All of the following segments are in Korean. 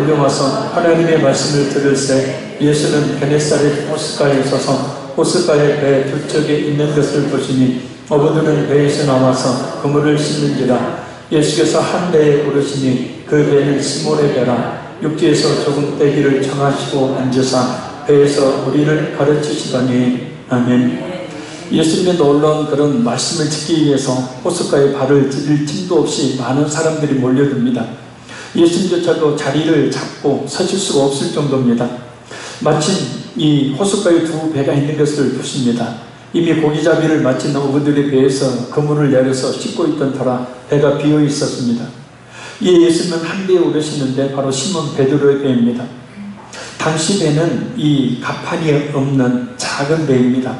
거기 와서 하나님의 말씀을 들을새 예수는 게네사렛 호숫가에 서서 호숫가의 배 두 척에 있는 것을 보시니 어부들은 배에서 나와서 그물을 씻는지라. 예수께서 한 배에 오르시니 그 배는 시몬의 배라. 육지에서 조금 떼기를 청하시고 앉으사 배에서 우리를 가르치시더니. 아멘. 예수님의 놀라운 그런 말씀을 듣기 위해서 호숫가에 발을 디딜 틈도 없이 많은 사람들이 몰려듭니다. 예수님조차도 자리를 잡고 서실 수가 없을 정도입니다. 마침 이 호숫가에 두 배가 있는 것을 보십니다. 이미 고기잡이를 마친 어부들의 배에서 그물을 내려서 씻고 있던 터라 배가 비어 있었습니다. 이 예수님은 한 배에 오르시는데 바로 시몬 베드로의 배입니다. 당시 배는 이 갑판이 없는 작은 배입니다.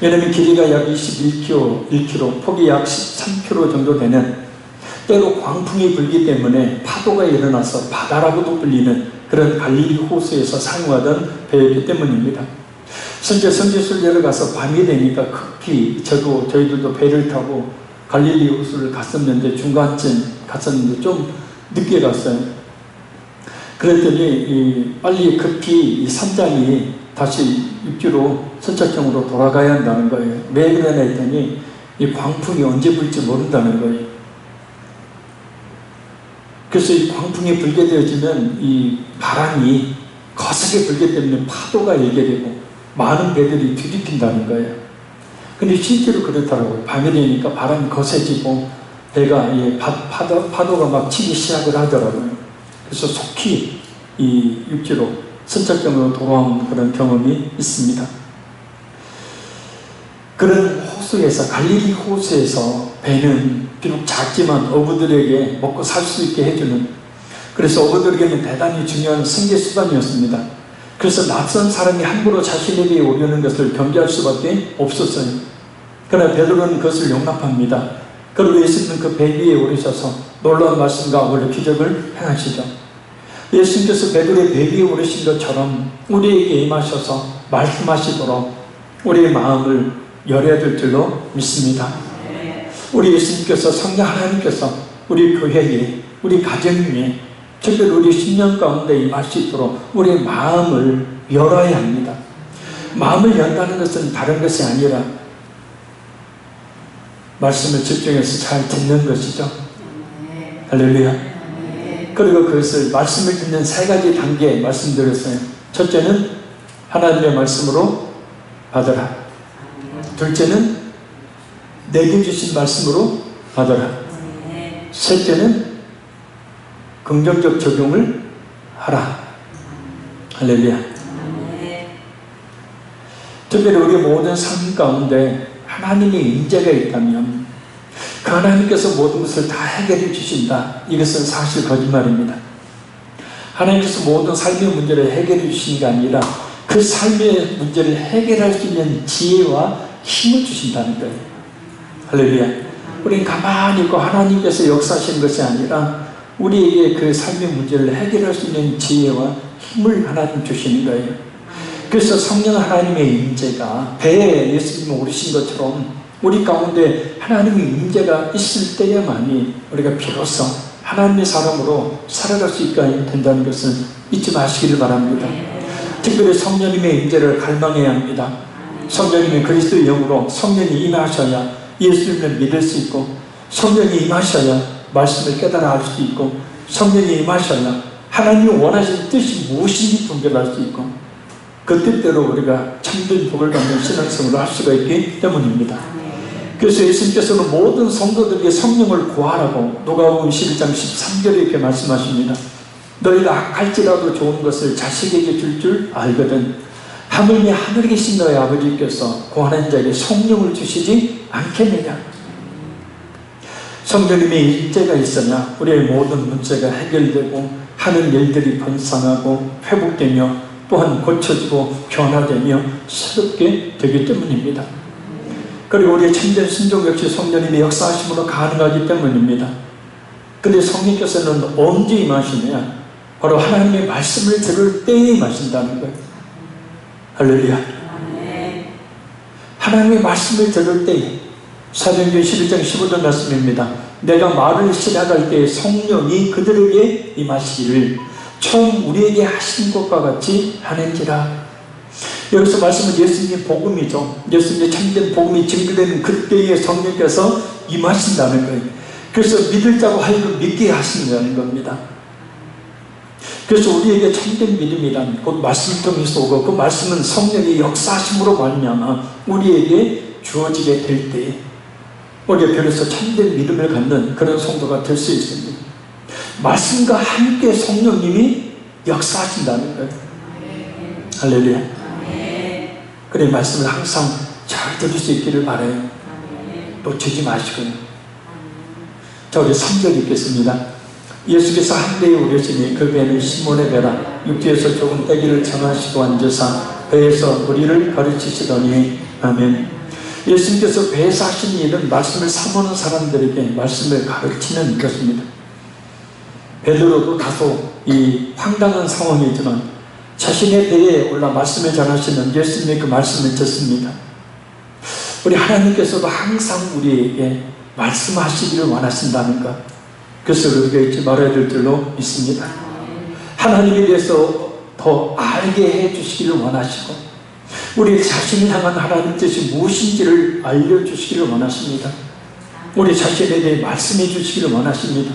왜냐하면 길이가 약 21km, 폭이 약 13km 정도 되는, 때로 광풍이 불기 때문에 파도가 일어나서 바다라고도 불리는 그런 갈릴리 호수에서 사용하던 배였기 때문입니다. 성지순례를 가서 밤이 되니까 급히 저희들도 배를 타고 갈릴리 호수를 갔었는데, 중간쯤 갔었는데 좀 늦게 갔어요. 그랬더니 빨리 급히 이 선장이 다시 육지로 선착장으로 돌아가야 한다는 거예요. 왜 그러나 했더니 이 광풍이 언제 불지 모른다는 거예요. 그래서 이 광풍이 불게 되어지면 이 바람이 거세게 불기 때문에 파도가 일게 되고 많은 배들이 뒤집힌다는 거예요. 근데 실제로 그렇더라고요. 밤이 되니까 바람이 거세지고 배가 파도가 막 치기 시작을 하더라고요. 그래서 속히 이 육지로 선착장으로 돌아온 그런 경험이 있습니다. 그런 호수에서, 갈릴리 호수에서 배는 비록 작지만 어부들에게 먹고 살 수 있게 해주는, 그래서 어부들에게는 대단히 중요한 생계수단이었습니다. 그래서 낯선 사람이 함부로 자신의 배에 오려는 것을 경계할 수밖에 없었어요. 그러나 베드로는 그것을 용납합니다. 그리고 예수님은 그 배 위에 오르셔서 놀라운 말씀과 원래 기적을 행하시죠. 예수님께서 베드로의 배 위에 오르신 것처럼 우리에게 임하셔서 말씀하시도록 우리의 마음을 열어야 될 줄로 믿습니다. 우리 예수님께서, 성령 하나님께서 우리 교회에, 우리 가정 위에, 특별히 우리 신령 가운데 임할 수 있도록 우리의 마음을 열어야 합니다. 마음을 연다는 것은 다른 것이 아니라 말씀을 집중해서 잘 듣는 것이죠. 할렐루야. 그리고 그것을, 말씀을 듣는 세 가지 단계 말씀드렸어요. 첫째는 하나님의 말씀으로 받아라. 둘째는 내게 주신 말씀으로 받아라. 셋째는 긍정적 적용을 하라. 할렐루야. 특별히 우리 모든 삶 가운데 하나님의 임재가 있다면 그 하나님께서 모든 것을 다 해결해 주신다. 이것은 사실 거짓말입니다. 하나님께서 모든 삶의 문제를 해결해 주시는 게 아니라 그 삶의 문제를 해결할 수 있는 지혜와 힘을 주신다는 거예요. 할렐루야. 우리는 가만히 있고 하나님께서 역사하시는 것이 아니라 우리에게 그 삶의 문제를 해결할 수 있는 지혜와 힘을 하나님 주시는 거예요. 그래서 성령 하나님의 임재가 배에 예수님이 오르신 것처럼 우리 가운데 하나님의 임재가 있을 때야만이 우리가 비로소 하나님의 사람으로 살아갈 수 있게 된다는 것을 잊지 마시기를 바랍니다. 특별히 성령님의 임재를 갈망해야 합니다. 성령님의 그리스도의 영으로 성령이 임하셔야 예수님을 믿을 수 있고, 성령이 임하셔야 말씀을 깨달아 알 수 있고, 성령이 임하셔야 하나님이 원하시는 뜻이 무엇인지 분별할 수 있고, 그 뜻대로 우리가 참된 복을 받는 신앙생활을 할 수가 있기 때문입니다. 그래서 예수님께서는 모든 성도들에게 성령을 구하라고 누가복음 11장 13절에 이렇게 말씀하십니다. 너희가 악할지라도 좋은 것을 자식에게 줄 알거든 하물며 하늘에 계신 너희 아버지께서 구하는 자에게 성령을 주시지 않겠느냐. 성령님의 임재가 있어야 우리의 모든 문제가 해결되고 하는 일들이 번성하고 회복되며 또한 고쳐지고 변화되며 새롭게 되기 때문입니다. 그리고 우리의 참된 순종 역시 성령님의 역사하심으로 가능하기 때문입니다. 그런데 성령께서는 언제 임하시냐? 바로 하나님의 말씀을 들을 때에 임하신다는 거예요. 할렐루야. 하나님의 말씀을 들을 때에, 사도행전 11장 15절 말씀입니다. 내가 말을 시작할 때 성령이 그들에게 임하시기를 처음 우리에게 하신 것과 같이 하는지라. 여기서 말씀은 예수님의 복음이죠. 예수님의 참된 복음이 증거되는 그때의 성령께서 임하신다는 거예요. 그래서 믿을 자고 하여금 믿게 하신다는 겁니다. 그래서 우리에게 참된 믿음이란 곧 말씀을 통해서 오고, 그 말씀은 성령의 역사하심으로 말미암아 우리에게 주어지게 될 때 우리가 비로소 참된 믿음을 갖는 그런 성도가 될 수 있습니다. 말씀과 함께 성령님이 역사하신다는 거예요. 할렐루야. 그래, 말씀을 항상 잘 들을 수 있기를 바라요. 놓치지 마시고요. 자, 우리 3절 읽겠습니다. 예수께서 한 배에 오르시니 그 배는 시몬의 배라. 육지에서 조금 떼기를 정하시고 앉으사 배에서 우리를 가르치시더니. 아멘. 예수님께서 배에서 하신 일은 말씀을 사모하는 사람들에게 말씀을 가르치는 것입니다. 베드로도 다소 이 황당한 상황이지만 자신의 배에 올라 말씀을 전하시는 예수님의 그 말씀을 듣습니다. 우리 하나님께서도 항상 우리에게 말씀하시기를 원하신다는 것, 그것을 우리가 잊지 말아야 될 줄로 믿습니다. 하나님에 대해서 더 알게 해주시기를 원하시고, 우리 자신을 향한 하나님 뜻이 무엇인지를 알려주시기를 원하십니다. 우리 자신에 대해 말씀해 주시기를 원하십니다.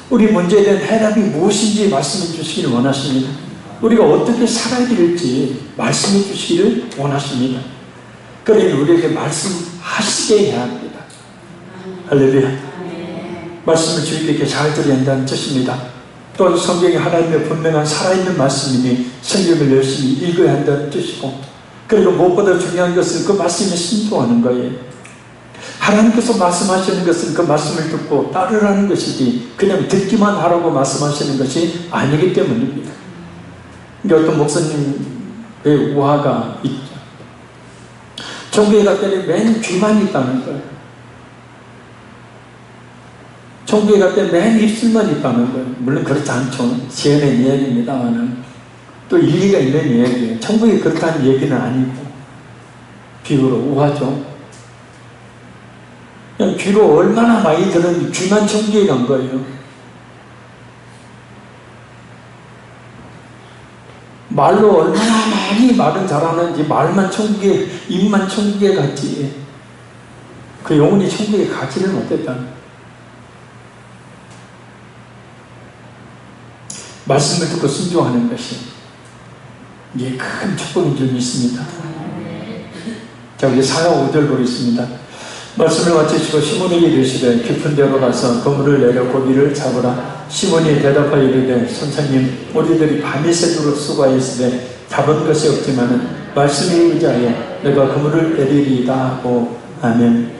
우리 문제에 대한 해답이 무엇인지 말씀해 주시기를 원하십니다. 우리가 어떻게 살아야 될지 말씀해 주시기를 원하십니다. 그러니 우리에게 말씀하시게 해야 합니다. 할렐루야. 말씀을 주의 깊게 잘 들어야 한다는 뜻입니다. 또한 성경이 하나님의 분명한 살아있는 말씀이니 성경을 열심히 읽어야 한다는 뜻이고, 그리고 무엇보다 중요한 것은 그 말씀에 순종하는 거예요. 하나님께서 말씀하시는 것은 그 말씀을 듣고 따르라는 것이지 그냥 듣기만 하라고 말씀하시는 것이 아니기 때문입니다. 어떤 목사님의 우화가 있죠. 천국에 갈 때는 맨 귀만 있다는 거예요. 천국에 갈 때 맨 입술만 있다는 거예요. 물론 그렇지 않죠. 지어낸 이야기입니다만은 또 일리가 있는 이야기예요. 천국이 그렇다는 얘기는 아니고 비유로 우화죠. 그냥 귀로 얼마나 많이 들었는지 귀만 천국에 간 거예요. 말로 얼마나 많이 말은 잘하는지 말만 천국에, 입만 천국에 갔지 그 영혼이 천국에 가지를 못했다는. 말씀을 듣고 순종하는 것이 이게 큰 축복인 줄 믿습니다. 자, 우리 4와 5절 보겠습니다. 말씀을 마치시고 시몬에게 이르시되 깊은 데로 가서 그물을 내려 고기를 잡으라. 시몬이 대답하여 이르되 선생님, 우리들이 밤이 새도록 수고하였으되 잡은 것이 없지만은 말씀에 의지하여 내가 그물을 내리리이다 하고. 아멘.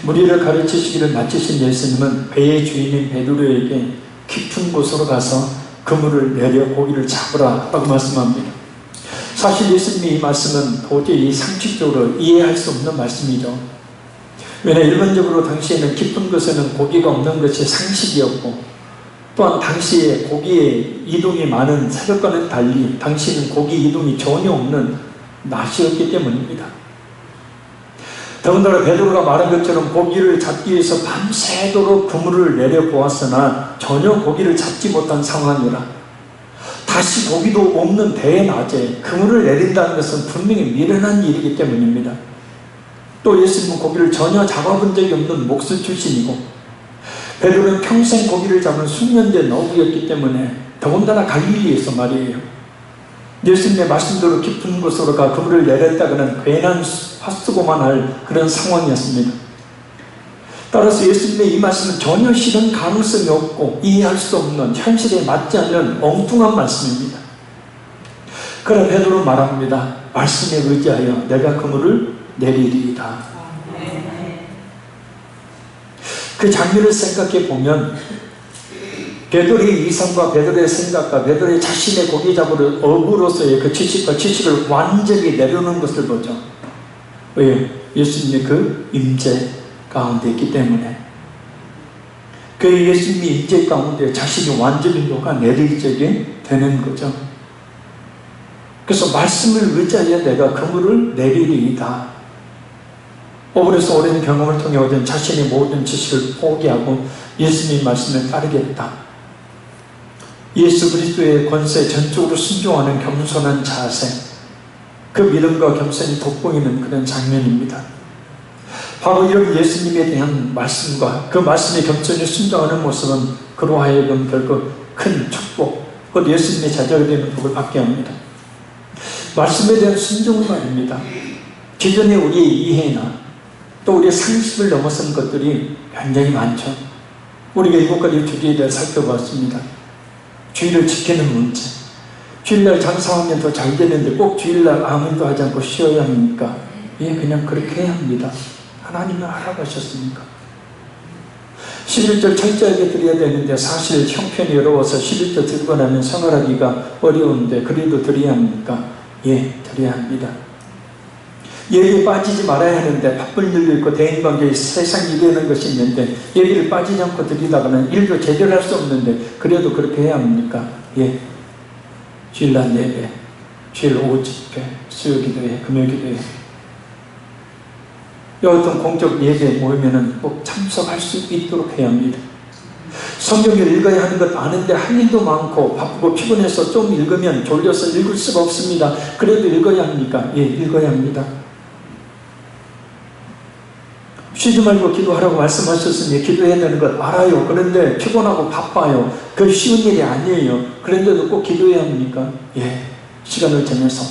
무리를 가르치시기를 마치신 예수님은 배의 주인인 베드로에게 깊은 곳으로 가서 그물을 내려 고기를 잡으라 라고 말씀합니다. 사실 예수님의 이 말씀은 도저히 상식적으로 이해할 수 없는 말씀이죠. 왜냐, 일반적으로 당시에는 깊은 곳에는 고기가 없는 것이 상식이었고, 또한 당시에 고기의 이동이 많은 새벽과는 달리 당시에는 고기 이동이 전혀 없는 낮이었기 때문입니다. 더군다나 베드로가 말한 것처럼 고기를 잡기 위해서 밤새도록 그물을 내려보았으나 전혀 고기를 잡지 못한 상황이라, 다시 고기도 없는 대낮에 그물을 내린다는 것은 분명히 미련한 일이기 때문입니다. 또 예수님은 고기를 전혀 잡아본 적이 없는 목수 출신이고, 베드로는 평생 고기를 잡은 숙련된 어부였기 때문에 더군다나 갈릴리에서 말이에요. 예수님의 말씀대로 깊은 곳으로 가 그물을 내렸다가는 괜한 화쓰고만 할 그런 상황이었습니다. 따라서 예수님의 이 말씀은 전혀 실현 가능성이 없고 이해할 수 없는, 현실에 맞지 않는 엉뚱한 말씀입니다. 그러나 베드로는 말합니다. 말씀에 의지하여 내가 그물을 내리리이다. 그 장면을 생각해 보면 베드로의 이성과 베드로의 생각과 베드로의 자신의 고기 잡으러 어부로서의 그 지식을 완전히 내려놓은 것을 보죠. 왜? 예수님의 그 임재 가운데 있기 때문에. 그 예수님의 임재 가운데 자신이 완전히 녹아내리게 되는 거죠. 그래서 말씀을 의지하여 내가 그물을 내리리이다. 어부로서 오랜 경험을 통해 얻은 자신의 모든 지식을 포기하고 예수님의 말씀을 따르겠다. 예수 그리스도의 권세에 전적으로 순종하는 겸손한 자세, 그 믿음과 겸손이 돋보이는 그런 장면입니다. 바로 이런 예수님에 대한 말씀과 그 말씀에 겸손히 순종하는 모습은 그로 하여금 결국 큰 축복, 곧 예수님의 제자가 되는 복을 받게 합니다. 말씀에 대한 순종은 말입니다. 기존의 우리의 이해나 또 우리의 상식을 넘어선 것들이 굉장히 많죠. 우리가 7가지 주제에 대해 살펴봤습니다. 주일을 지키는 문제, 주일날 장사하면 더 잘 되는데 꼭 주일날 아무 일도 하지 않고 쉬어야 합니까? 예, 그냥 그렇게 해야 합니다. 하나님은 하라고 하셨습니까? 11절 철저하게 드려야 되는데 사실 형편이 어려워서 11절 들고 나면 생활하기가 어려운데 그래도 드려야 합니까? 예, 드려야 합니다. 예배에 빠지지 말아야 하는데 바쁠 일도 있고 대인관계에 세상 일하는 것이 있는데 예배를 빠지지 않고 드리다가는 일도 제대로 할 수 없는데 그래도 그렇게 해야 합니까? 예, 주일날 예배, 주일 오후 집회, 수요기도회, 금요기도회, 어떤 공적 예배에 모이면 꼭 참석할 수 있도록 해야 합니다. 성경을 읽어야 하는 것 아는데 할 일도 많고 바쁘고 피곤해서 좀 읽으면 졸려서 읽을 수가 없습니다. 그래도 읽어야 합니까? 예, 읽어야 합니다. 쉬지 말고 기도하라고 말씀하셨으니 기도해야 되는 것 알아요. 그런데 피곤하고 바빠요. 그 쉬운 일이 아니에요. 그런데도 꼭 기도해야 합니까? 예, 시간을 정해서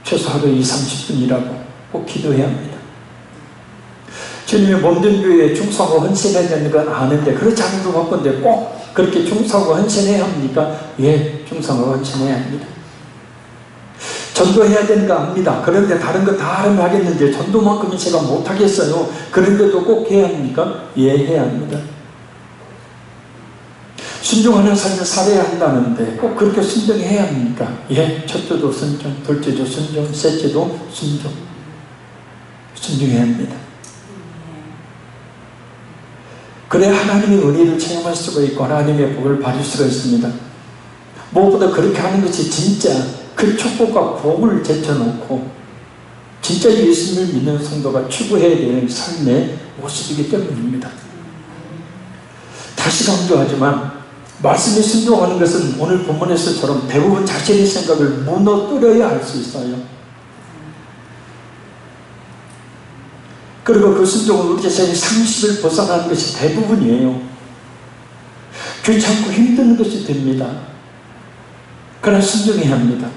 최소 하루에 20-30분이라고 꼭 기도해야 합니다. 주님의 몸된 교회에 충성하고 헌신해야 되는 건 아는데 그렇지 않아도 바쁜데 꼭 그렇게 충성하고 헌신해야 합니까? 예, 충성하고 헌신해야 합니다. 전도해야 되는 거 압니다. 그런데 다른 거 다 하면 하겠는데 전도만큼은 제가 못하겠어요. 그런데도 꼭 해야 합니까? 예, 해야 합니다. 순종하는 삶을 살아야 한다는데 꼭 그렇게 순종해야 합니까? 예, 첫째도 순종, 둘째도 순종, 셋째도 순종. 순종해야 합니다. 그래야 하나님의 은혜를 체험할 수가 있고 하나님의 복을 받을 수가 있습니다. 무엇보다 그렇게 하는 것이 진짜 그 축복과 복을 제쳐놓고 진짜 예수님을 믿는 성도가 추구해야 되는 삶의 모습이기 때문입니다. 다시 강조하지만 말씀에 순종하는 것은 오늘 본문에서처럼 대부분 자신의 생각을 무너뜨려야 할 수 있어요. 그리고 그 순종은 우리 자신의 상식을 벗어나는 것이 대부분이에요. 귀찮고 힘든 것이 됩니다. 그러나 순종해야 합니다.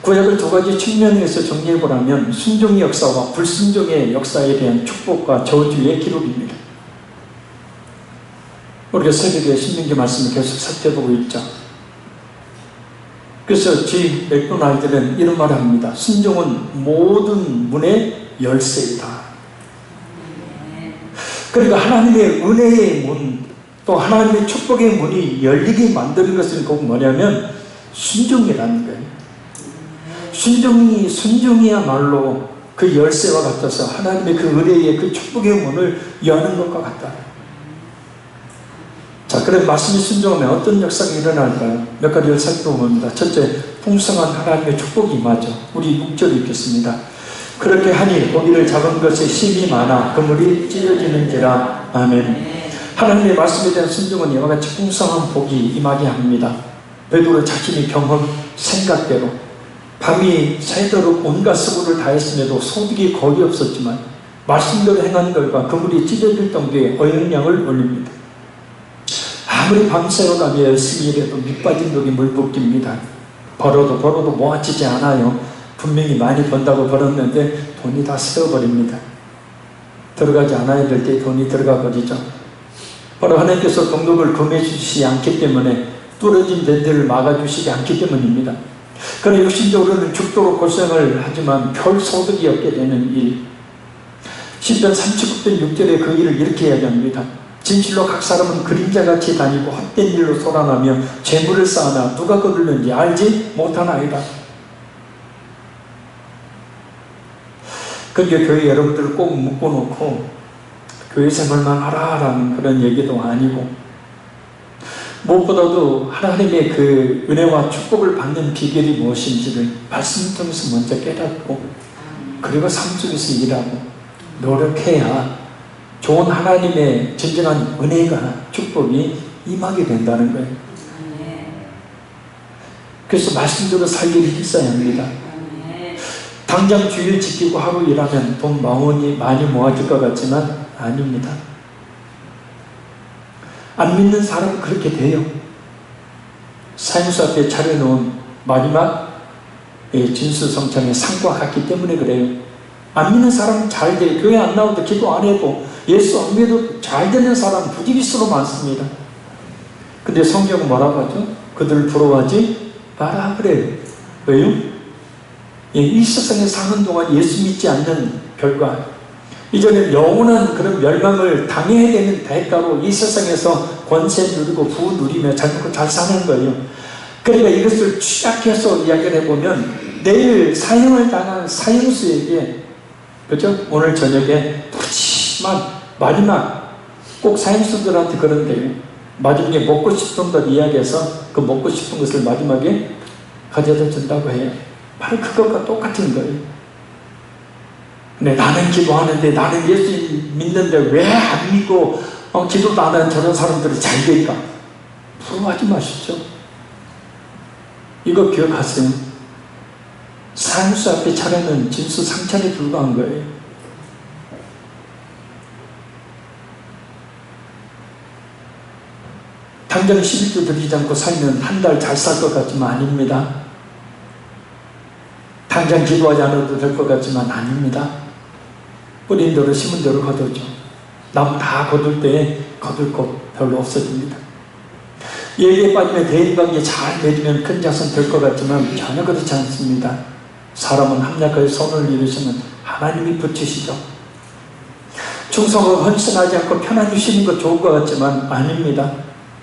구약을 2가지 측면에서 정리해보라면 순종의 역사와 불순종의 역사에 대한 축복과 저주의 기록입니다. 우리가 새벽에 신명기 말씀을 계속 살펴보고 있죠. 그래서 G. 맥도날드는 이런 말을 합니다. 순종은 모든 문의 열쇠이다. 그러니까 하나님의 은혜의 문, 또 하나님의 축복의 문이 열리게 만드는 것은 꼭 뭐냐면 순종이라는 거예요. 순종이야말로 그 열쇠와 같아서 하나님의 그 은혜의 그 축복의 문을 여는 것과 같다. 자, 그럼 말씀이 순종하면 어떤 역사가 일어날까요? 몇 가지를 살펴봅니다. 첫째, 풍성한 하나님의 축복이 임하죠. 우리 6절 읽겠습니다. 그렇게 하니 고기를 잡은 것에 힘이 많아 그물이 찢어지는지라. 아멘. 하나님의 말씀에 대한 순종은 이와 같이 풍성한 복이 임하게 합니다. 베드로 자신의 경험, 생각대로 밤이 새도록 온갖 수고를 다했음에도 소득이 거의 없었지만 말씀대로 행한 결과 그물이 찢어질 정도의 어영량을 올립니다. 아무리 밤새워가며 열심히 일해도 밑빠진 독이 물붓깁니다. 벌어도 모아지지 않아요. 분명히 많이 번다고 벌었는데 돈이 다 새어버립니다. 들어가지 않아야 될 때 돈이 들어가 버리죠. 바로 하나님께서 동력을 금해 주시지 않기 때문에 뚫어진 밴드를 막아주시지 않기 때문입니다. 그러나 육신적으로는 죽도록 고생을 하지만 별 소득이 없게 되는 일. 시편 39편 6절에 그 일을 이렇게 이야기합니다. 진실로 각 사람은 그림자같이 다니고 헛된 일로 소란하며 재물을 쌓아나 누가 거둘는지 알지 못하나이다. 그게 교회 여러분들을 꼭 묶어놓고 교회 생활만 하라라는 그런 얘기도 아니고, 무엇보다도 하나님의 그 은혜와 축복을 받는 비결이 무엇인지를 말씀을 통해서 먼저 깨닫고 그리고 삶 속에서 일하고 노력해야 좋은 하나님의 진정한 은혜가 축복이 임하게 된다는 거예요. 그래서 말씀대로 살 일이 있어야 합니다. 당장 주일 지키고 하루 일하면 돈 많이 모아질 것 같지만 아닙니다. 안 믿는 사람은 그렇게 돼요. 사형수 앞에 차려놓은 마지막 진수성찬의 상과 같기 때문에 그래요. 안 믿는 사람은 잘 돼요. 교회 안 나오도 기도 안 해도 예수 안 믿어도 잘 되는 사람은 부지기수로 많습니다. 근데 성경은 뭐라고 하죠? 그들을 부러워하지 마라 그래요. 왜요? 이 세상에 사는 동안 예수 믿지 않는 결과, 이전에 영원한 그런 멸망을 당해야 되는 대가로 이 세상에서 권세 누리고 부 누리며 잘 먹고 잘 사는 거예요. 그러니까 이것을 취약해서 이야기를 해보면 내일 사형을 당한 사형수에게, 그죠? 오늘 저녁에 푸짐한 마지막, 꼭 사형수들한테 그런데요, 마지막에 먹고 싶은 것 이야기해서 그 먹고 싶은 것을 마지막에 가져다 준다고 해요. 바로 그것과 똑같은 거예요. 근데 나는 기도하는데, 나는 예수 믿는데 왜 안 믿고 기도도 안 하는 저런 사람들이 잘 될까? 부러워하지 마시죠. 이거 기억하세요. 사형수 앞에 차려는 진수상찬에 불과한 거예요. 당장 11조 드리지 않고 살면 한 달 잘 살 것 같지만 아닙니다. 당장 기도하지 않아도 될 것 같지만 아닙니다. 뿌린 대로 심은 대로 거두죠. 나무 다 거둘 때 거둘 곳 별로 없어집니다. 예의에 빠지면 대인관계 잘 맺으면 큰 자손 될 것 같지만 전혀 그렇지 않습니다. 사람은 합력하여 손을 이루시면 하나님이 붙이시죠. 충성하고 헌신하지 않고 편안 주시는 것 좋은 것 같지만 아닙니다.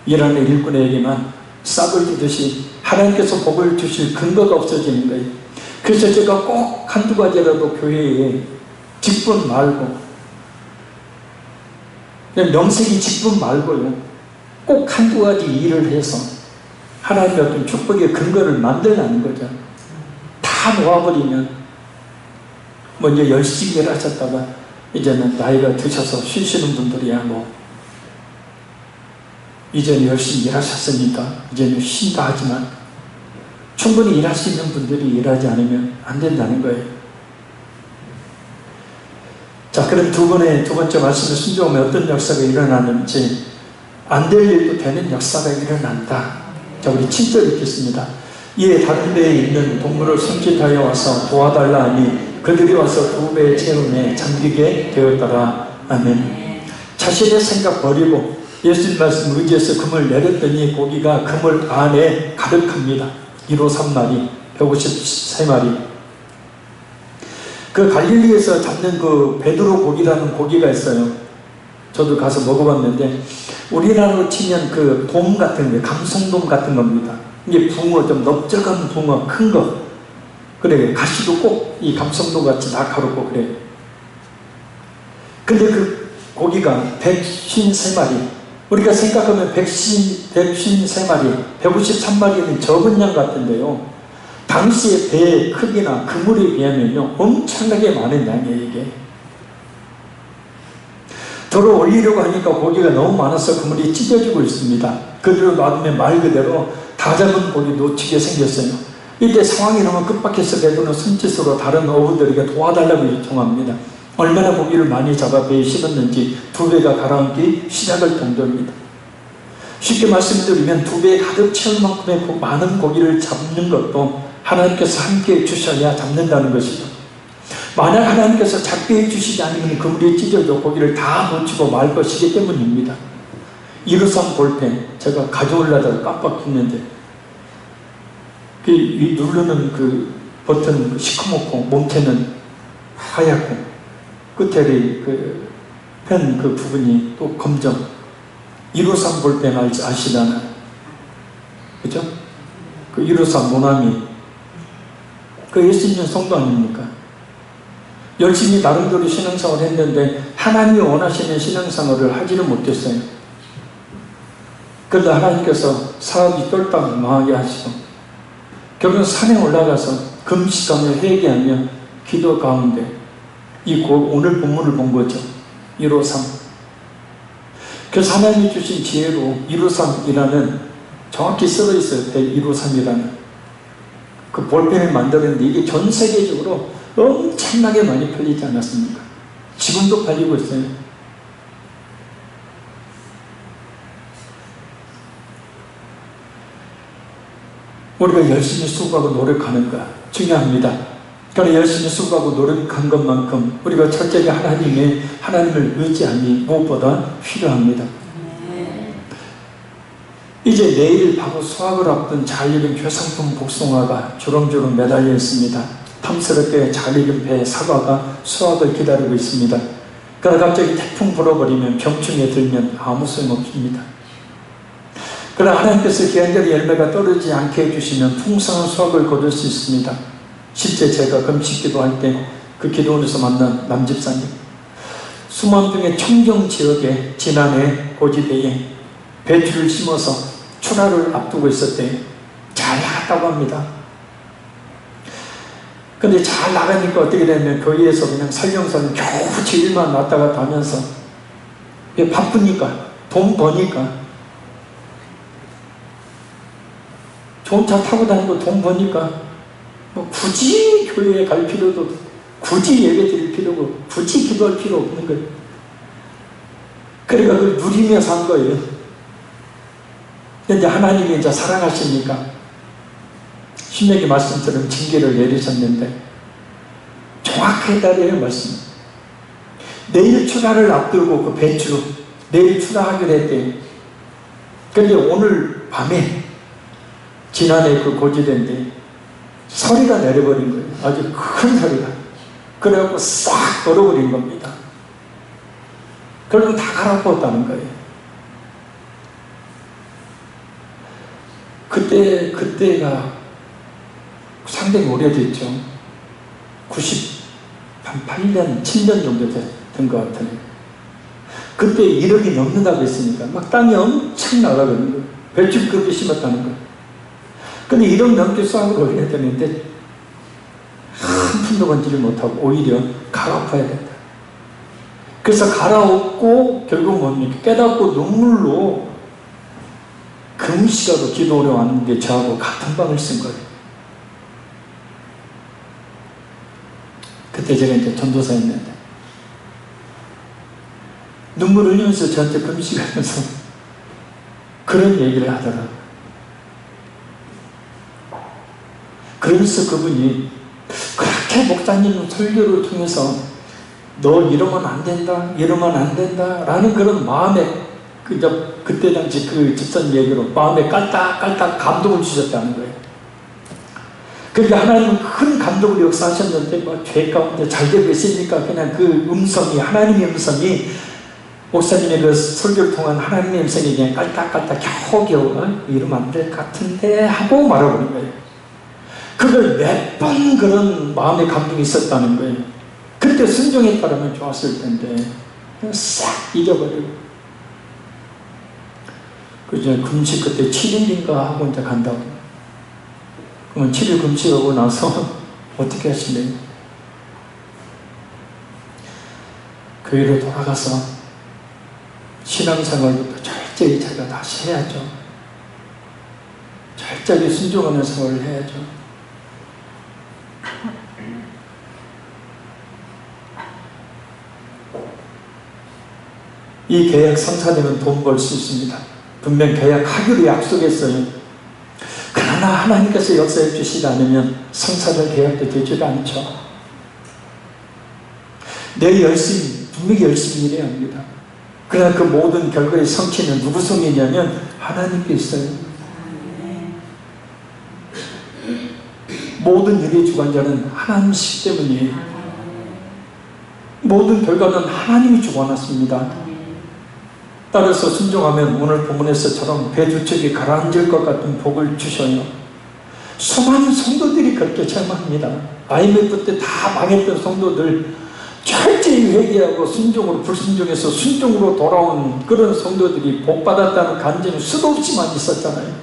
일하는 일꾼에게만 싹을 주듯이 하나님께서 복을 주실 근거가 없어지는 거예요. 그래서 제가 꼭 한두 가지라도 교회에 직분 말고, 그냥 명색이 직분 말고요, 꼭 한두 가지 일을 해서 하나님의 어떤 축복의 근거를 만들라는 거죠. 다 놓아버리면 먼저 열심히 일하셨다가 이제는 나이가 드셔서 쉬시는 분들이야 뭐 이제는 열심히 일하셨으니까 이제는 쉰다 하지만 충분히 일할 수 있는 분들이 일하지 않으면 안 된다는 거예요. 자, 그럼 두 번째 말씀을 순종하면 어떤 역사가 일어나는지, 안 될 일도 되는 역사가 일어난다. 자, 우리 7절 읽겠습니다. 이에 다른 데에 있는 동물을 손짓하여 와서 도와달라 하니 그들이 와서 두 배의 채움에 잠기게 되었더라. 아멘. 자신의 생각 버리고 예수님 말씀 의지해서 금을 내렸더니 고기가 그물 안에 가득합니다. 1호 3마리, 153마리. 그 갈릴리에서 잡는 그 베드로 고기라는 고기가 있어요. 저도 가서 먹어봤는데 우리나라로 치면 그 돔 같은 거, 감성돔 같은 겁니다. 이게 붕어, 좀 넓적한 붕어, 큰 거. 그래, 가시도 꼭 이 감성돔 같이 날카롭고 그래. 근데 그 고기가 153마리. 우리가 생각하면 153마리, 153마리는 적은 양 같은데요. 당시의 배의 크기나 그물에 비하면요, 엄청나게 많은 양이에요, 이게. 도로 올리려고 하니까 고기가 너무 많아서 그물이 찢어지고 있습니다. 그대로 놔두면 말 그대로 다 잡은 고기 놓치게 생겼어요. 이때 상황이 너무 급박해서 베드로는 손짓으로 다른 어부들에게 도와달라고 요청합니다. 얼마나 고기를 많이 잡아 배에 실었는지 두 배가 가라앉기 시작할 정도입니다. 쉽게 말씀드리면 두 배에 가득 채울 만큼의 많은 고기를 잡는 것도 하나님께서 함께 해주셔야 잡는다는 것이죠. 만약 하나님께서 잡게 해주시지 않으면 그물이 찢어져 고기를 다 놓치고 말 것이기 때문입니다. 1호선 볼펜 제가 가져오려다가 깜빡했는데 그 누르는 그 버튼 시커멓고 몸체는 하얗고 끝에 그 펜 그 부분이 또 검정. 1호선 볼펜 아시잖아요. 그죠? 그 1호선 모나미 그 예수님 성도 아닙니까? 열심히 나름대로 신앙생활을 했는데 하나님이 원하시는 신앙생활을 하지를 못했어요. 그러다 하나님께서 사업이 똘똘 망하게 하시고 결국은 산에 올라가서 금식하며 회개하며 기도 가운데 오늘 본문을 본 거죠. 153. 그래서 하나님이 주신 지혜로 153이라는 정확히 쓰여 있어요. 153이라는 그 볼펜을 만들었는데 이게 전 세계적으로 엄청나게 많이 팔리지 않았습니까? 지금도 팔리고 있어요. 우리가 열심히 수고하고 노력하는 것 중요합니다. 그러나 열심히 수고하고 노력한 것만큼 우리가 철저히 하나님을 의지함이 무엇보다 필요합니다. 이제 내일 바로 수확을 앞둔 잘 익은 괴상품 복숭아가 주렁주렁 매달려 있습니다. 탐스럽게 잘 익은 배에 사과가 수확을 기다리고 있습니다. 그러나 갑자기 태풍 불어버리면 병충해 들면 아무 소용없습니다. 그러나 하나님께서 기한절에 열매가 떨어지지 않게 해주시면 풍성한 수확을 거둘 수 있습니다. 실제 제가 금식 기도할 때 그 기도원에서 만난 남집사님, 수만동의 청정지역에 지난해 고지대에 배추를 심어서 출하를 앞두고 있었대요. 잘 나갔다고 합니다. 근데 잘 나가니까 어떻게 되면 교회에서 그냥 설령설령 겨우 주일만 왔다 갔다 하면서 바쁘니까 돈 버니까 좋은 차 타고 다니고 돈 버니까 뭐 굳이 교회에 갈 필요도 굳이 예배 드릴 필요고 굳이 기도할 필요 없는 거예요. 그러니까 그걸 누리며 산 거예요. 그런데 하나님이 이제 사랑하시니까 신명기 말씀처럼 징계를 내리셨는데 정확하게 따르는 말씀. 내일 출하를 앞두고 그 배추 내일 출하하기로 했대요. 그런데 오늘 밤에 지난해 그 고지대인데 소리가 내려버린 거예요. 아주 큰 소리가. 그래갖고 싹 얼어버린 겁니다. 그리고 다 갈아엎었다는 거예요. 그때가 상당히 오래됐죠. 98년, 7년 정도 된 것 같아요. 그때 1억이 넘는다고 했으니까 막 땅이 엄청 나가거든요. 거예요. 배추를 그렇게 심었다는 거예요. 근데 1억 넘게 수확을 올려야 되는데 한 푼도 건지를 못하고 오히려 갈아엎어야 된다. 그래서 갈아엎고 결국 뭡니까? 깨닫고 눈물로 금시가도 기도하러 왔는데 저하고 같은 방을 쓴 거예요. 그때 제가 이제 전도사였는데 눈물 흘리면서 저한테 금식하면서 그런 얘기를 하더라고요. 그러면서 그분이 그렇게 목사님 설교를 통해서 너 이러면 안 된다, 이러면 안 된다 라는 그런 마음에 그때 당시 그 집사님 얘기로 마음에 깔딱깔딱 감동을 주셨다는 거예요. 그러니까 하나님은 큰 감동을 역사하셨는데 뭐 죄 가운데 잘 되고 있으니까 그냥 그 음성이 하나님의 음성이 목사님의 그 설교를 통한 하나님의 음성이 그냥 깔딱깔딱 겨우겨우 이러면 안 될 것 같은데 하고 말아버린 거예요. 그걸 몇 번 그런 마음의 감동이 있었다는 거예요. 그때 순종했다면 좋았을 텐데 싹 잊어버리고 그저 금식 그때 7일인가 하고 이제 간다고. 그러면 7일 금식하고 나서 어떻게 하시래요? 교회로 돌아가서 신앙생활부터 철저히 제가 다시 해야죠. 철저히 순종하는 생활을 해야죠. 이 계약 성사되면 돈 벌 수 있습니다. 분명 계약하기로 약속했어요. 그러나 하나님께서 역사해 주시지 않으면 성사될 계약도 되지도 않죠. 내 열심히, 분명히 열심히 일해야 합니다. 그러나 그 모든 결과의 성취는 누구 손이냐면 하나님께 있어요. 모든 일의 주관자는 하나님이시기 때문이에요. 모든 결과는 하나님이 주관하십니다. 따라서 순종하면 오늘 본문에서처럼 배 두 척이 가라앉을 것 같은 복을 주셔요. 수많은 성도들이 그렇게 체험합니다. IMF 때 다 망했던 성도들 철저히 회개하고 순종으로 불순종해서 순종으로 돌아온 그런 성도들이 복받았다는 간증이 수도 없이 많이 있었잖아요.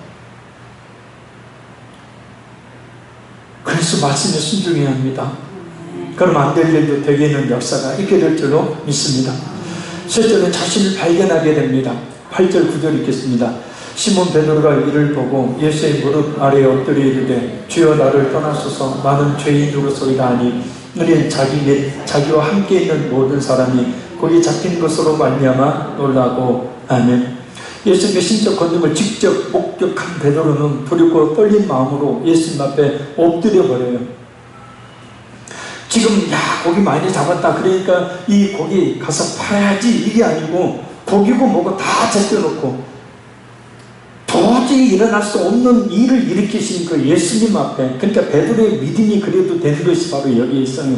그래서 말씀에 순종해야 합니다. 그럼 안 될 일도 되게 있는 역사가 있게 될 줄로 믿습니다. 실제로 자신을 발견하게 됩니다. 8절 9절 읽겠습니다. 시몬 베드로가 이를 보고 예수의 무릎 아래에 엎드려 이르되 주여 나를 떠나소서 나는 죄인으로소이다 하니 이는 자기 및 자기와 함께 있는 모든 사람이 거기 잡힌 것으로 말미암아 놀라고 아멘. 예수님의 신적 권능을 직접 목격한 베드로는 두렵고 떨린 마음으로 예수님 앞에 엎드려 버려요. 지금 야 고기 많이 잡았다 그러니까 이 고기 가서 팔아야지 이게 아니고 고기고 뭐고 다 제껴놓고 도저히 일어날 수 없는 일을 일으키신 그 예수님 앞에, 그러니까 베드로의 믿음이 그래도 되는 것이 바로 여기에 있어요.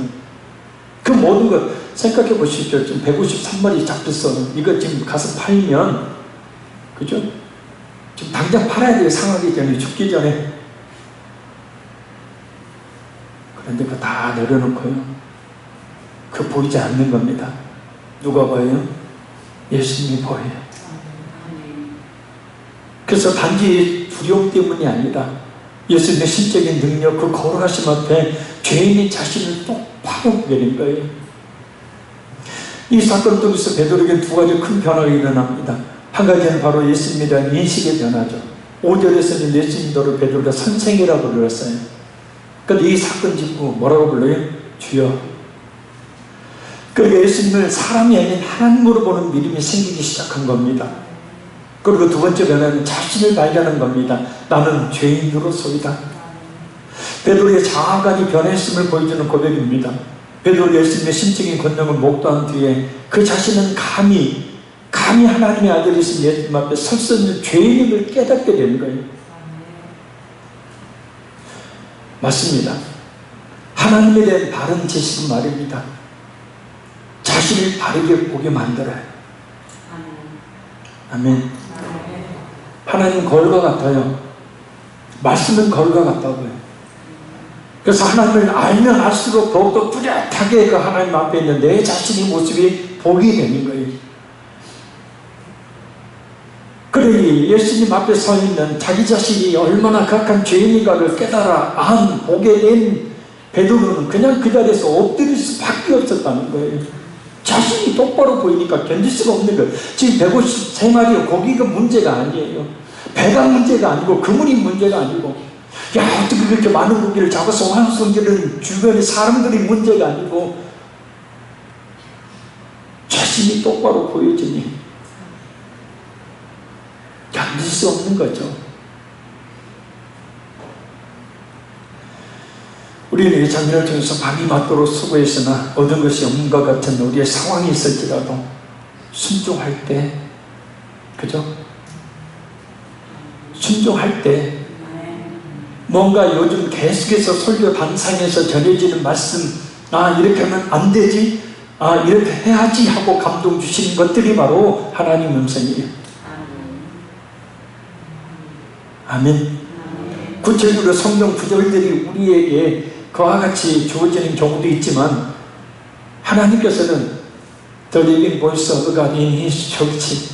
그 모든 것 생각해 보십시오. 지금 153마리 잡혔어. 이거 지금 가서 팔면, 그죠? 지금 당장 팔아야 돼요. 상하기 전에, 죽기 전에. 그런데 그거 다 내려놓고요. 그 보이지 않는 겁니다. 누가 봐요? 예수님이 보여요. 그래서 단지 두려움 때문이 아니라 예수님의 신적인 능력, 그 거룩하심 앞에 죄인의 자신을 똑바로 내린 거예요. 이 사건 통해서 베드로에게 두 가지 큰 변화가 일어납니다. 한 가지는 바로 예수님에 대한 인식의 변화죠. 5절에서는 예수님도를 베드로가 선생이라고 불렀어요. 그런데 이 사건 짓고 뭐라고 불러요? 주여. 그러니까 예수님을 사람이 아닌 하나님으로 보는 믿음이 생기기 시작한 겁니다. 그리고 두 번째 변화는 자신을 발견한 겁니다. 나는 죄인으로소이다. 베드로의 자아관이 변했음을 보여주는 고백입니다. 베드로 예수님의 신적인 권능을 목도한 뒤에 그 자신은 감히 하나님의 아들이신 예수님 앞에 설 수 있는 죄인임을 깨닫게 되는 거예요. 맞습니다. 하나님에 대한 바른 지식은 말입니다. 자신을 바르게 보게 만들어요. 아멘. 하나님 거울과 같아요. 말씀은 거울과 같다고요. 그래서 하나님을 알면 알수록 더욱더 뚜렷하게 그 하나님 앞에 있는 내 자신의 모습이 보게 되는 거예요. 그러니 예수님 앞에 서 있는 자기 자신이 얼마나 각한 죄인인가를 깨달아 보게 된 베드로는 그냥 그 자리에서 엎드릴 수밖에 없었다는 거예요. 자신이 똑바로 보이니까 견딜 수가 없는 거예요. 지금 153마리 고기가 문제가 아니에요. 배가 문제가 아니고 그물이 문제가 아니고 야 어떻게 그렇게 많은 고기를 잡아서 환송기는 주변의 사람들이 문제가 아니고 자신이 똑바로 보여지니 견딜 수 없는 거죠. 우리는 이 장면을 통해서 밤이 맞도록 수고했으나 얻은 것이 없는 것 같은 우리의 상황이 있을지라도 순종할 때, 그죠? 순종할 때 뭔가 요즘 계속해서 설교 단상에서 전해지는 말씀, 이렇게 하면 안 되지, 이렇게 해야지 하고 감동 주시는 것들이 바로 하나님 음성이에요. 아멘. 구체적으로 성경 구절들이 우리에게 그와 같이 주어지는 경우도 있지만 하나님께서는 The Living Voice of God in His Church,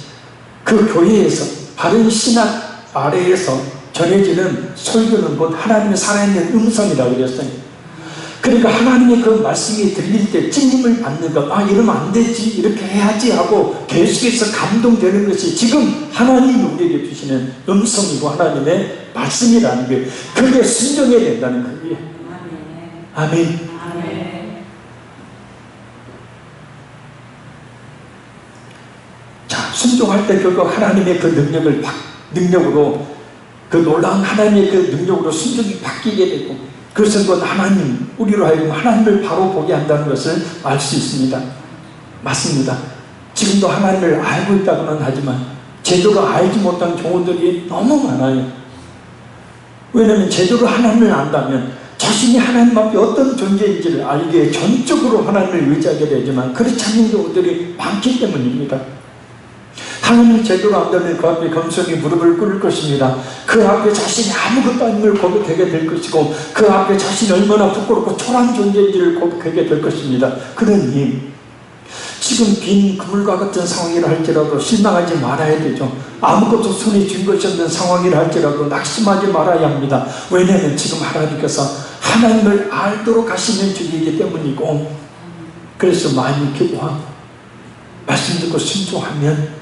그 교회에서 바른 신학 아래에서 전해지는 설교는 곧 하나님의 살아있는 음성이라고 그랬어요. 그러니까 하나님의 그 말씀이 들릴 때 찔림을 받는 것, 이러면 안 되지, 이렇게 해야지 하고 계속해서 감동되는 것이 지금 하나님이 우리에게 주시는 음성이고 하나님의 말씀이라는 게, 그게 순종해야 된다는 거예요. 아멘. 자, 순종할 때 결국 하나님의 그 능력으로 그 놀라운 하나님의 그 능력으로 순종이 바뀌게 되고, 그것은 곧 하나님, 우리로 하여금 하나님을 바로 보게 한다는 것을 알 수 있습니다. 맞습니다. 지금도 하나님을 알고 있다고는 하지만 제대로 알지 못한 경우들이 너무 많아요. 왜냐하면 제대로 하나님을 안다면 자신이 하나님 앞에 어떤 존재인지를 알기에 전적으로 하나님을 의지하게 되지만 그렇지 않은 경우들이 많기 때문입니다. 하나님을 제대로 안다면 그 앞에 겸손히 무릎을 꿇을 것입니다. 그 앞에 자신이 아무것도 아님을 고백하게 될 것이고 그 앞에 자신이 얼마나 부끄럽고 초라한 존재인지를 고백하게 될 것입니다. 그러니 지금 빈 그물과 같은 상황이라 할지라도 실망하지 말아야 되죠. 아무것도 손에 쥔 것이 없는 상황이라 할지라도 낙심하지 말아야 합니다. 왜냐하면 지금 하나님께서 하나님을 알도록 하시는 중이기 때문이고, 그래서 많이 기도하고 말씀 듣고 순종하면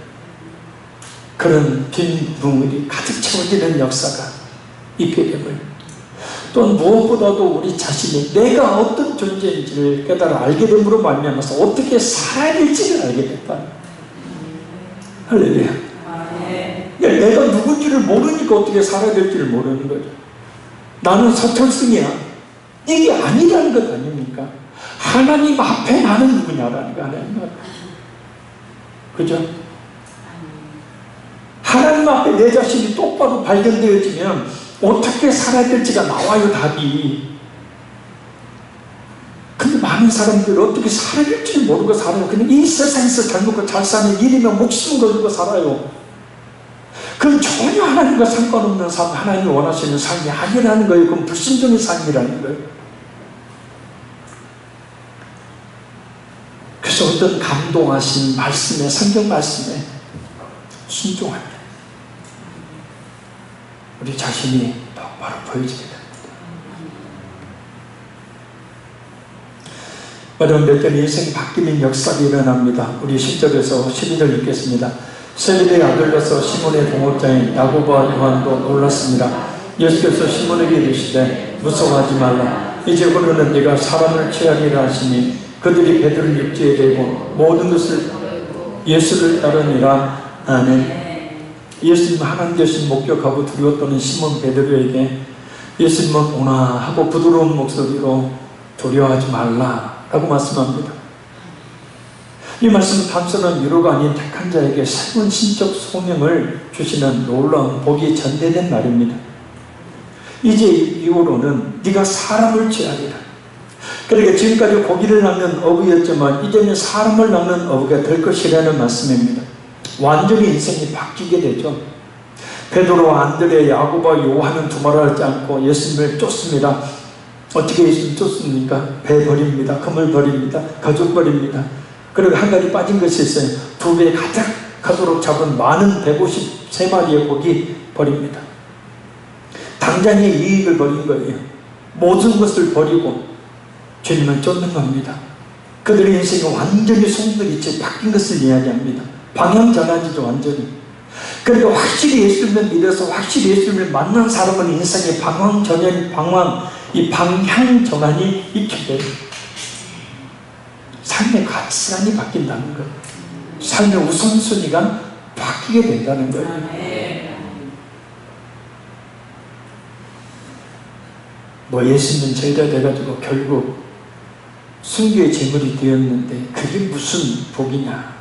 그런 빈 붕어리 가득 채워지는 역사가 있게 됨을, 또 무엇보다도 우리 자신이 내가 어떤 존재인지를 깨달아 알게 됨으로 말미암아서 어떻게 살아야 될지를 알게 됐다. 할렐루야. 내가 누군지를 모르니까 어떻게 살아야 될지를 모르는 거죠. 나는 서철승이야, 이게 아니라는 것 아닙니까? 하나님 앞에 나는 누구냐라는 거 아닙니까? 그죠? 하나님 앞에 내 자신이 똑바로 발견되어지면 어떻게 살아야 될지가 나와요, 답이. 근데 많은 사람들은 어떻게 살아야 될지 모르고 살아요. 그냥 이 세상에서 잘 먹고 잘 사는 일이면 목숨 걸고 살아요. 그건 전혀 하나님과 상관없는 삶, 하나님이 원하시는 삶이 아니라는 거예요. 그건 불순종의 삶이라는 거예요. 그래서 어떤 감동하신 말씀에, 성경 말씀에 순종합니다. 우리 자신이 똑바로 보여지게 됩니다. 여러분, 몇 년 인생이 바뀌는 역사가 일어납니다. 우리 10절에서 12절 읽겠습니다. 세벨의 아들로서 시몬의 동업자인 야고보와 요한도 놀랐습니다. 예수께서 시몬에게 이르시되 무서워하지 말라. 이제 그러는 네가 사람을 취하리라 하시니 그들이 베드로를 육지에 대고 모든 것을 예수를 따르니라. 아멘. 예수님 하나님 되신 목격하고 두려워 떠는 시몬 베드로에게 예수님은 오나 하고 부드러운 목소리로 두려워하지 말라 라고 말씀합니다. 이 말씀은 단순한 위로가 아닌 택한 자에게 새로운 신적 소명을 주시는 놀라운 복이 전대된 말입니다. 이제 이후로는 네가 사람을 취하리라. 그러니까 지금까지 고기를 낚는 어부였지만 이제는 사람을 낚는 어부가 될 것이라는 말씀입니다. 완전히 인생이 바뀌게 되죠. 베드로와 안드레, 야고보와 요한은 두말하지 않고 예수님을 쫓습니다. 어떻게 예수님을 쫓습니까? 배 버립니다. 그물 버립니다. 가족 버립니다. 그리고 한 가지 빠진 것이 있어요. 2배 가득 가도록 잡은 많은 153마리의 고기 버립니다. 당장의 이익을 버린 거예요. 모든 것을 버리고 주님을 쫓는 겁니다. 그들의 인생이 완전히 송두리째 바뀐 것을 이야기합니다. 방향 전환이죠, 완전히. 그러니까 확실히 예수님을 믿어서 확실히 예수님을 만난 사람은 인생의 방향 전환이 있게 돼요. 삶의 가치관이 바뀐다는 거예요. 삶의 우선순위가 바뀌게 된다는 거예요. 뭐 예수님 제자 돼가지고 결국 순교의 제물이 되었는데 그게 무슨 복이냐.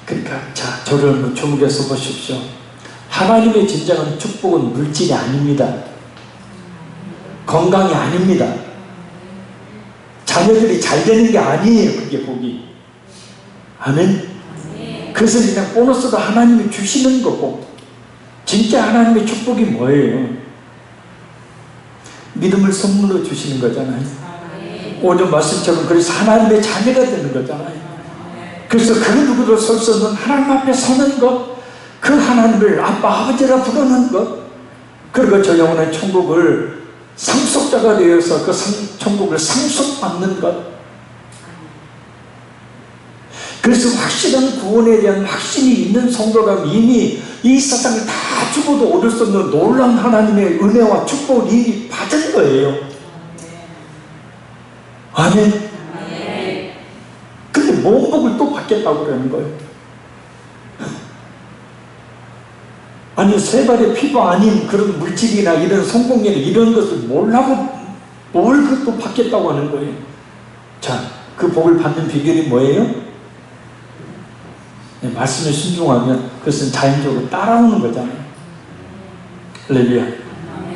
그러니까 자, 저를 주목해서 보십시오. 하나님의 진정한 축복은 물질이 아닙니다. 건강이 아닙니다. 자녀들이 잘 되는 게 아니에요. 그게 복이. 아멘. 그것을 그냥 보너스로 하나님이 주시는 거고, 진짜 하나님의 축복이 뭐예요? 믿음을 선물로 주시는 거잖아요. 오늘 말씀처럼 그래서 하나님의 자녀가 되는 거잖아요. 그래서 그 누구도 설 수 없는 하나님 앞에 서는 것, 그 하나님을 아빠 아버지라 부르는 것, 그리고 저 영혼의 천국을 상속자가 되어서 그 천국을 상속받는 것. 그래서 확실한 구원에 대한 확신이 있는 성도라면 이미 이 세상을 다 죽어도 얻을 수 없는 놀라운 하나님의 은혜와 축복을 이미 받은 거예요. 아멘. 근데 뭔 복을 또 받겠다고 그러는 거예요? 아니, 세 발의 피부 아닌 그런 물질이나 이런 성공이나 이런 것을 몰라고 뭘 그것도 받겠다고 하는 거예요. 자, 그 복을 받는 비결이 뭐예요? 네, 말씀에 순종하면 그것은 자연적으로 따라오는 거잖아요. 할렐루야.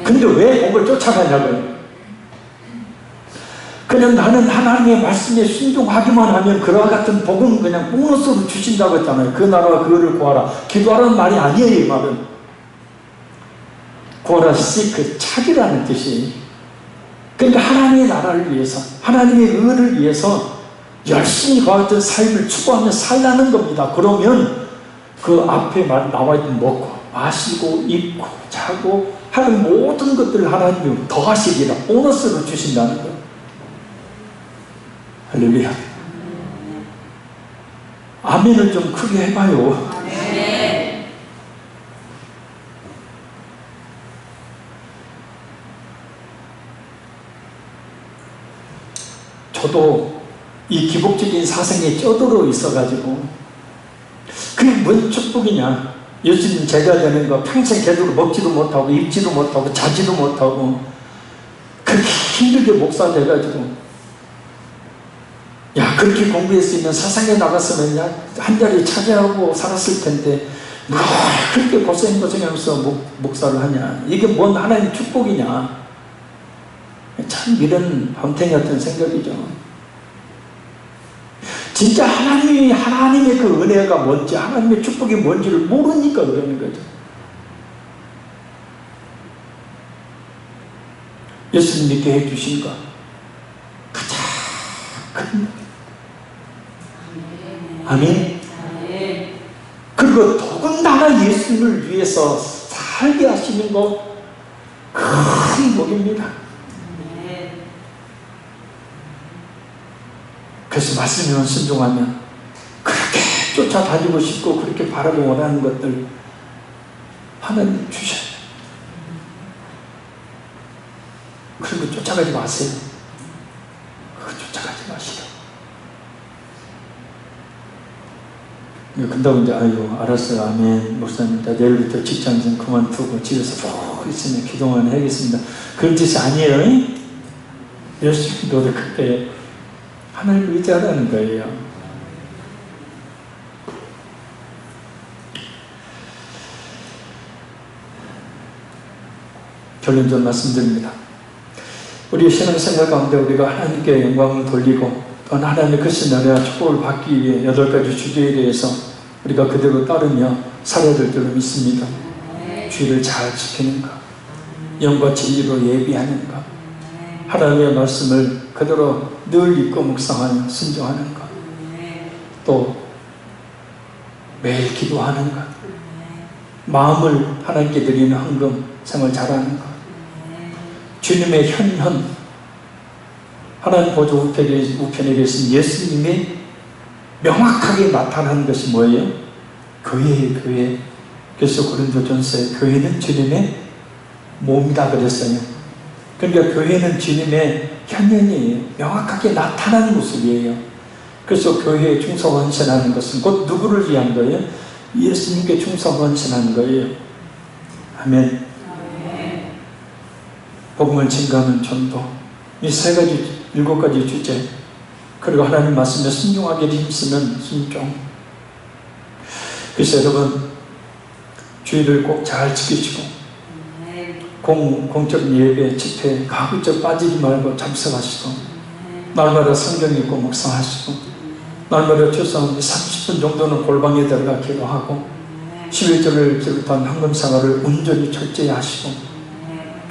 근데 왜 복을 쫓아가냐고요? 그냥 나는 하나님의 말씀에 순종하기만 하면 그와 같은 복은 그냥 보너스로 주신다고 했잖아요. 그 나라와 그거를 구하라. 기도하라는 말이 아니에요. 이 말은 구하라, seek, 찾으라는 뜻이에요. 그러니까 하나님의 나라를 위해서, 하나님의 의를 위해서 열심히 그와 같은 삶을 추구하며 살라는 겁니다. 그러면 그 앞에 나와 있는 먹고 마시고 입고 자고 하는 모든 것들을 하나님이 더하시리라, 보너스로 주신다는 거예요. 할렐루야. 아멘을 좀 크게 해봐요. 저도 이 기복적인 사상에 쩌들어 있어가지고 그게 뭔 축복이냐. 예수님 제자 되는 거 평생 제대로 먹지도 못하고 입지도 못하고 자지도 못하고 그렇게 힘들게 목사 돼가지고 야 그렇게 공부할 수 있는 세상에 나갔으면 야 한 자리 차지하고 살았을 텐데 뭘 그렇게 고생하면서 목사를 하냐. 이게 뭔 하나님 축복이냐. 참 이런 범탱이 같은 생각이죠. 진짜 하나님의 그 은혜가 뭔지 하나님의 축복이 뭔지를 모르니까 그러는 거죠. 예수님 믿게 해주신 것 가장 큰 아멘. 그리고 더군다나 예수님을 위해서 살게 하시는 것 큰 복입니다. 그래서 말씀에 순종하면 그렇게 쫓아다니고 싶고 그렇게 바라고 원하는 것들 하나님 주셔요. 그리고 쫓아가지 마세요. 쫓아가지 마시오. 근다고 이제 아유 알았어요. 아멘. 목사님 내일부터 직장 좀 그만두고 집에서 푹 있으면 기도만 해야겠습니다. 그런 뜻이 아니에요. 열심히 노력할게. 하나님을 의지하라는 거예요. 결론적으로 말씀드립니다. 우리 신앙생활 가운데 우리가 하나님께 영광을 돌리고 또 하나님의 크신 은혜와 축복을 받기 위해 8가지 주제에 대해서 우리가 그대로 따르며 살아야 될 줄로 믿습니다. 주의를 잘 지키는 것, 영과 진리로 예비하는 것, 하나님의 말씀을 그대로 늘 읽고 묵상하며 순종하는 것, 또 매일 기도하는 것, 마음을 하나님께 드리는 헌금 생활 잘하는 것, 주님의 현현, 하나님 보좌 우편에 계신 예수님이 명확하게 나타나는 것이 뭐예요? 교회예요. 교회. 그래서 고린도전서에 교회는 주님의 몸이다 그랬어요. 그러니까 교회는 주님의 현현이에요. 명확하게 나타나는 모습이에요. 그래서 교회에 충성헌신하는 것은 곧 누구를 위한 거예요? 예수님께 충성헌신하는 거예요. 아멘. 복음을 증거하는 전도, 이 7가지 주제, 그리고 하나님 말씀에 순종하게 힘쓰는 순종. 그래서 여러분 주의를 꼭 잘 지키시고 공적인 예배, 집회, 가급적 빠지지 말고 참석하시고 날마다 성경 읽고 묵상하시고 날마다 최소한 30분 정도는 골방에 들어가 기도하고 11절을 비롯한 헌금생활을 온전히 철저히 하시고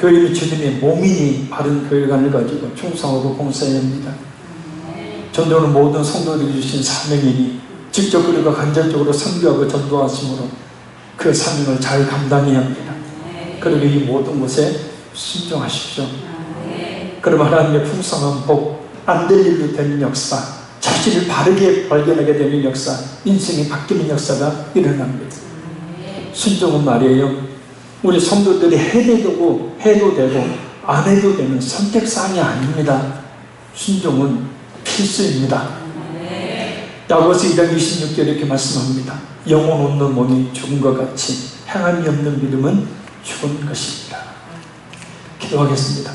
교회는 주님의 몸이니 바른 교회관을 가지고 충성하고 봉사해야 합니다. 전도는 모든 성도들이 주신 사명이니 직접 그리고 간접적으로 선교하고 전도하심으로 그 사명을 잘 감당해야 합니다. 그리고 이 모든 것에 순종하십시오. 그럼 하나님의 풍성한 복, 안 될 일로 되는 역사, 자신을 바르게 발견하게 되는 역사, 인생이 바뀌는 역사가 일어납니다. 순종은 말이에요, 우리 성도들이 해도 되고 안 해도 되는 선택사항이 아닙니다. 순종은 필수입니다. 야고보서 2장 26절 이렇게 말씀합니다. 영혼 없는 몸이 죽은 것 같이 행함이 없는 믿음은 죽은 것입니다. 기도하겠습니다.